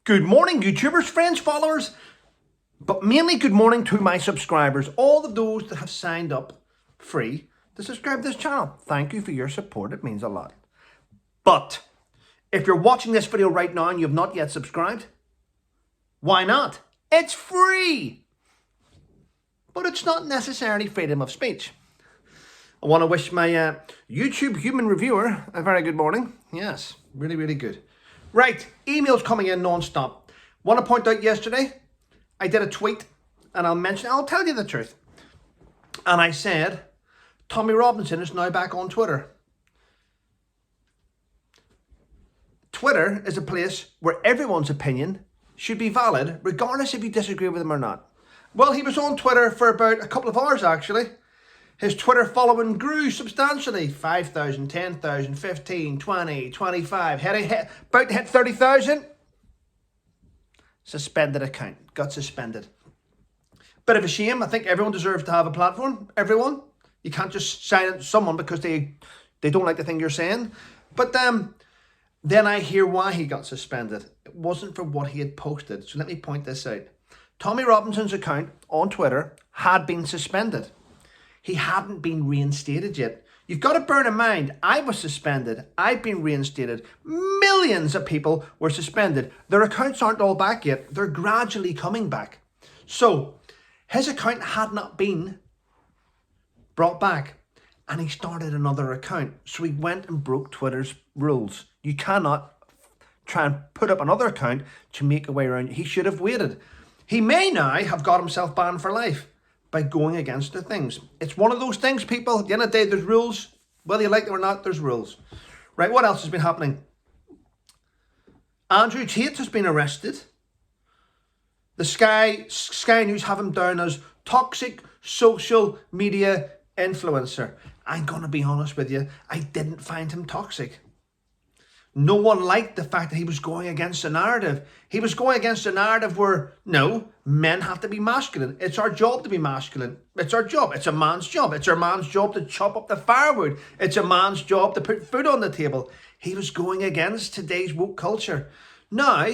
Good morning, YouTubers, friends, followers, but mainly good morning to my subscribers, all of those that have signed up free to subscribe to this channel. Thank you for your support, it means a lot. But if you're watching this video right now and you have not yet subscribed, why not? It's free! But it's not necessarily freedom of speech. I want to wish my YouTube human reviewer a very good morning. Yes, really, really good. Right, emails coming in non-stop. Want to point out yesterday, I did a tweet, and I'll tell you the truth. And I said, Tommy Robinson is now back on Twitter. Twitter is a place where everyone's opinion should be valid, regardless if you disagree with them or not. Well, he was on Twitter for about a couple of hours, actually. His Twitter following grew substantially. 5,000, 10,000, 15, 20, 25. About to hit 30,000. Suspended account. Got suspended. Bit of a shame. I think everyone deserves to have a platform. Everyone. You can't just silence someone because they don't like the thing you're saying. But then I hear why he got suspended. It wasn't for what he had posted. So let me point this out. Tommy Robinson's account on Twitter had been suspended. He hadn't been reinstated yet. You've got to bear in mind, I was suspended. I've been reinstated. Millions of people were suspended. Their accounts aren't all back yet. They're gradually coming back. So his account had not been brought back. And he started another account. So he went and broke Twitter's rules. You cannot try and put up another account to make a way around. He should have waited. He may now have got himself banned for life by going against the things. It's one of those things, people. At the end of the day, there's rules. Whether you like them or not, there's rules. Right, what else has been happening? Andrew Tate has been arrested. The Sky News have him down as toxic social media influencer. I'm going to be honest with you. I didn't find him toxic. No one liked the fact that he was going against the narrative. He was going against a narrative where, no, men have to be masculine. It's our job to be masculine. It's our job. It's a man's job. It's our man's job to chop up the firewood. It's a man's job to put food on the table. He was going against today's woke culture. Now,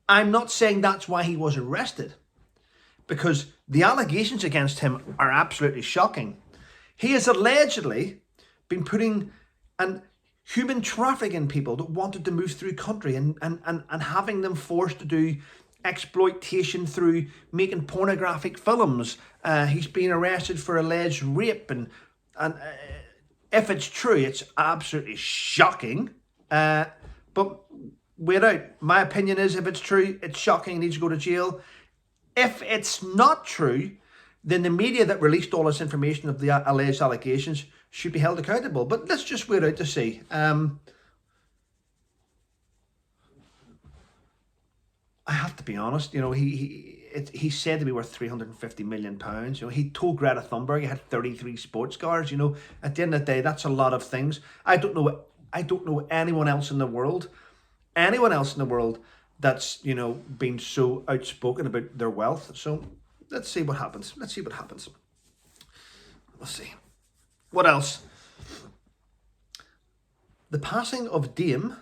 I'm not saying that's why he was arrested, because the allegations against him are absolutely shocking. He has allegedly been putting human trafficking people that wanted to move through country and having them forced to do exploitation through making pornographic films. He's been arrested for alleged rape, and if it's true, it's absolutely shocking. But wait out. My opinion is, if it's true, it's shocking. He needs to go to jail. If it's not true, then the media that released all this information of the alleged allegations should be held accountable. But let's just wait out to see. I have to be honest, you know, he's said to be worth £350 million. You know, he told Greta Thunberg he had 33 sports cars. You know, at the end of the day, that's a lot of things. I don't know anyone else in the world that's, you know, been so outspoken about their wealth. So let's see what happens. We'll see. What else? The passing of Dame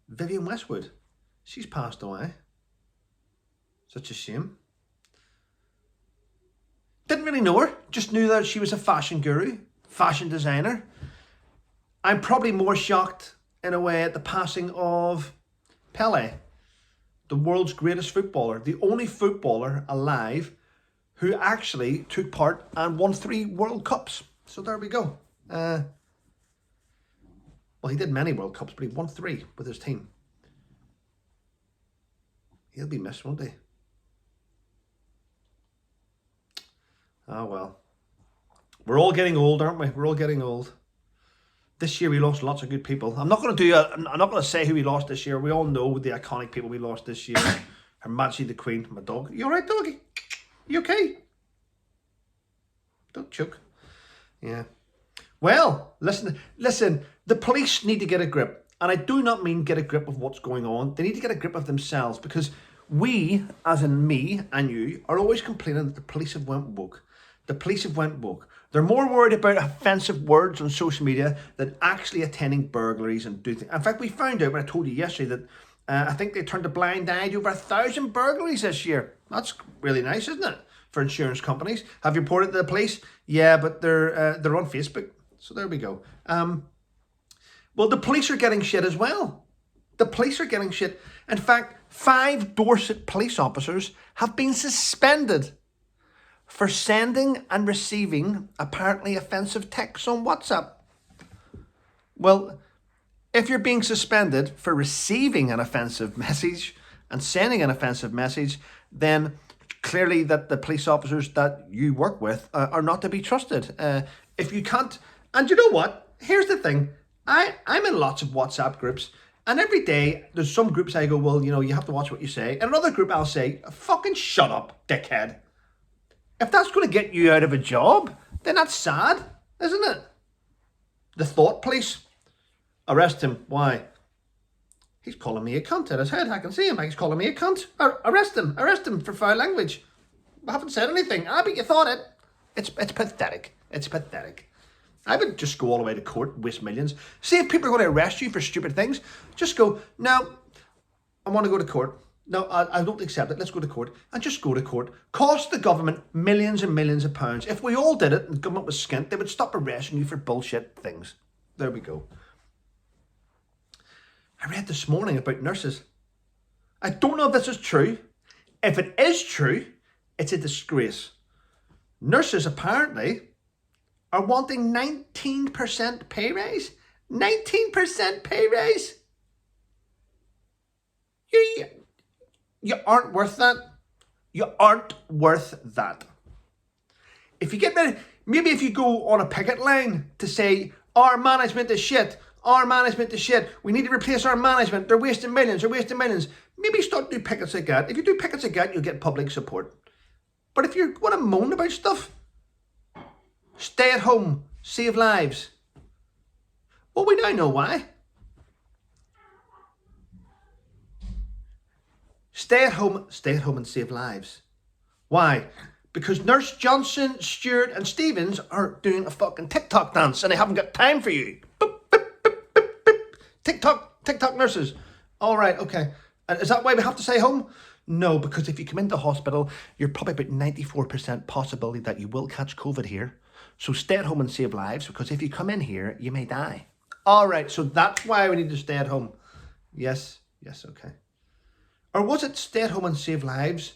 Vivienne Westwood. She's passed away. Such a shame. Didn't really know her. Just knew that she was a fashion guru, fashion designer. I'm probably more shocked in a way at the passing of Pelé, the world's greatest footballer, the only footballer alive who actually took part and won 3 World Cups. So there we go. Well, he did many World Cups, but he won 3 with his team. He'll be missed, won't he? Oh, well. We're all getting old, aren't we? We're all getting old. This year we lost lots of good people. I'm not going to say who we lost this year. We all know the iconic people we lost this year. Her Majesty the Queen, my dog. You all right, doggy? You okay? Don't choke. Yeah. Well, listen, the police need to get a grip. And I do not mean get a grip of what's going on. They need to get a grip of themselves, because we, as in me and you, are always complaining that the police have went woke. The police have went woke. They're more worried about offensive words on social media than actually attending burglaries and do things. In fact, we found out when I told you yesterday that I think they turned a blind eye to over 1,000 burglaries this year. That's really nice, isn't it? For insurance companies. Have you reported to the police? Yeah, but they're on Facebook. So there we go. Well, the police are getting shit as well. The police are getting shit. In fact, 5 Dorset police officers have been suspended for sending and receiving apparently offensive texts on WhatsApp. Well, if you're being suspended for receiving an offensive message and sending an offensive message, then clearly that the police officers that you work with are not to be trusted. If you can't, and you know what? Here's the thing. I'm in lots of WhatsApp groups, and every day there's some groups I go, well, you have to watch what you say. And another group I'll say, fucking shut up, dickhead. If that's going to get you out of a job, then that's sad, isn't it? The thought police. Arrest him. Why? He's calling me a cunt at his head. I can see him. He's calling me a cunt. Arrest him. Arrest him for foul language. I haven't said anything. But you thought it. It's pathetic. It's pathetic. I would just go all the way to court, waste millions. See if people are going to arrest you for stupid things. Just go, no, I want to go to court. No, I don't accept it. Let's go to court. And just go to court. Cost the government millions and millions of pounds. If we all did it and the government was skint, they would stop arresting you for bullshit things. There we go. I read this morning about nurses. I don't know if this is true. If it is true, it's a disgrace. Nurses apparently are wanting 19% pay raise. 19% pay raise. You aren't worth that. You aren't worth that. If you get ready, maybe if you go on a picket line to say, our management is shit. Our management is shit. We need to replace our management. They're wasting millions. They're wasting millions. Maybe start doing pickets like that. If you do pickets like that, you'll get public support. But if you want to moan about stuff, stay at home, save lives. Well, we now know why. Stay at home and save lives. Why? Because Nurse Johnson, Stewart and Stevens are doing a fucking TikTok dance and they haven't got time for you. Boop, boop, boop, boop, boop. TikTok nurses. All right, okay. And is that why we have to stay home? No, because if you come into hospital, you're probably about 94% possibility that you will catch COVID here. So stay at home and save lives, because if you come in here, you may die. All right, so that's why we need to stay at home. Yes, okay. Or was it stay at home and save lives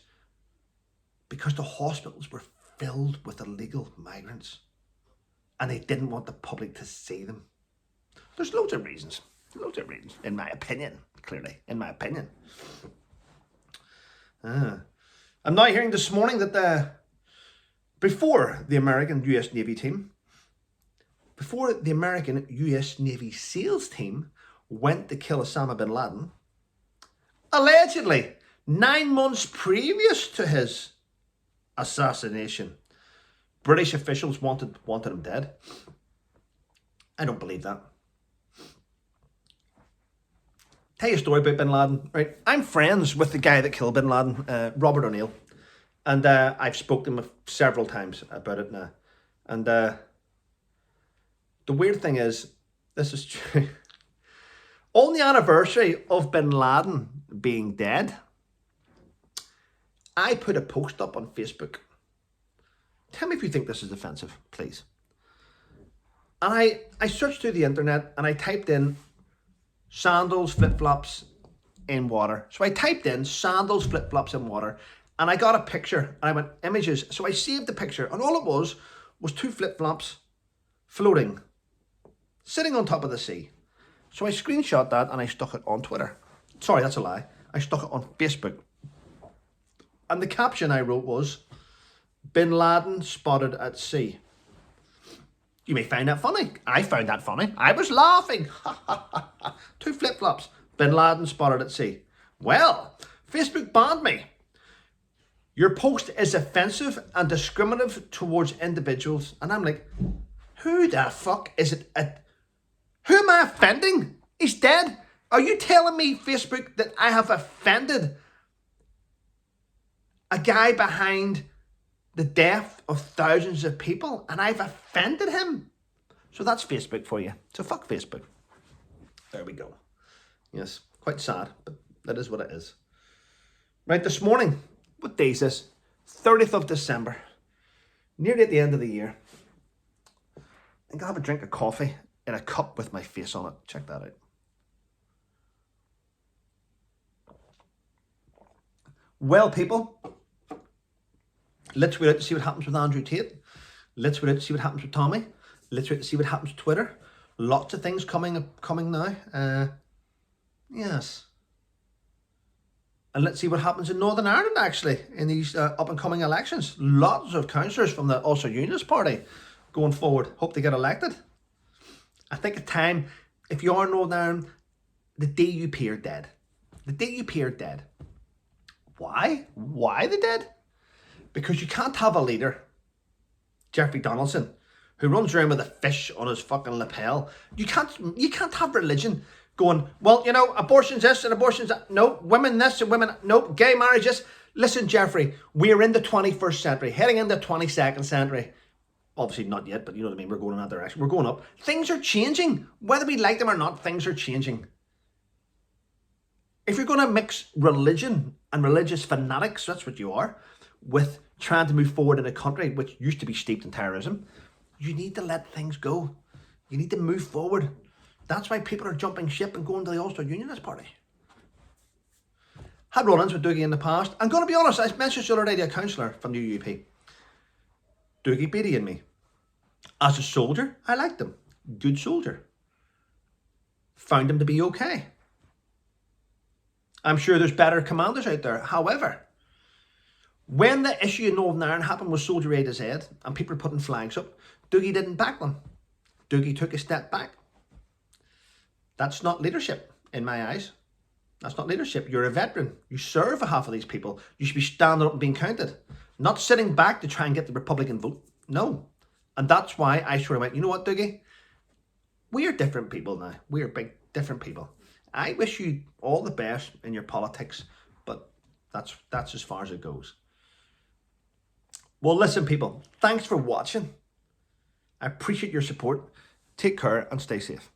because the hospitals were filled with illegal migrants and they didn't want the public to see them? There's loads of reasons, in my opinion, clearly, in my opinion. I'm now hearing this morning that before the American US Navy team, before the American US Navy SEALs team went to kill Osama bin Laden, allegedly 9 months previous to his assassination, British officials wanted him dead. I don't believe that. Tell you a story about bin Laden, right? I'm friends with the guy that killed bin Laden, Robert O'Neill. And I've spoken to him several times about it now. And the weird thing is, this is true. On the anniversary of bin Laden being dead, I put a post up on Facebook. Tell me if you think this is offensive, please. And I searched through the internet and I typed in sandals, flip-flops in water. So I typed in sandals, flip-flops in water and I got a picture and I went images. So I saved the picture and all it was 2 flip-flops floating, sitting on top of the sea. So I screenshot that and I stuck it on Twitter. Sorry, that's a lie. I stuck it on Facebook. And the caption I wrote was, bin Laden spotted at sea. You may find that funny. I found that funny. I was laughing. 2 flip-flops. Bin Laden spotted at sea. Well, Facebook banned me. Your post is offensive and discriminative towards individuals. And I'm like, who the fuck is it? Who am I offending? He's dead. Are you telling me, Facebook, that I have offended a guy behind the death of thousands of people, and I've offended him. So that's Facebook for you. So fuck Facebook. There we go. Yes, quite sad, but that is what it is. Right, this morning, what day is this? 30th of December. Nearly at the end of the year. I'm going to have a drink of coffee in a cup with my face on it. Check that out. Well, people, let's wait out to see what happens with Andrew Tate. Let's wait out to see what happens with Tommy. Let's wait to see what happens with Twitter. Lots of things coming now. Yes. And let's see what happens in Northern Ireland, actually, in these up-and-coming elections. Lots of councillors from the Ulster Unionist Party going forward. Hope they get elected. I think at time, if you are in Northern Ireland, the DUP are dead. The DUP are dead. Why? Why they dead? Because you can't have a leader, Jeffrey Donaldson, who runs around with a fish on his fucking lapel. You can't have religion going, well, you know, abortion's this and abortion's that. No, women this and women, no, gay marriage this. Listen, Jeffrey, we're in the 21st century, heading into the 22nd century. Obviously not yet, but you know what I mean, we're going in that direction. We're going up. Things are changing. Whether we like them or not, things are changing. If you're going to mix religion and religious fanatics, that's what you are, with trying to move forward in a country which used to be steeped in terrorism, you need to let things go. You need to move forward. That's why people are jumping ship and going to the Ulster Unionist Party. Had run-ins with Dougie in the past. I'm going to be honest, I mentioned the other day to a councillor from the UUP. Dougie Beattie and me. As a soldier, I liked him. Good soldier. Found him to be okay. I'm sure there's better commanders out there. However, when the issue in Northern Ireland happened with Soldier A to Z and people were putting flags up, Dougie didn't back them. Dougie took a step back. That's not leadership in my eyes. That's not leadership. You're a veteran. You serve a half of these people. You should be standing up and being counted. Not sitting back to try and get the Republican vote. No. And that's why I sort of went, you know what, Dougie? We are different people now. We are big, different people. I wish you all the best in your politics, but that's as far as it goes. Well, listen, people, thanks for watching. I appreciate your support. Take care and stay safe.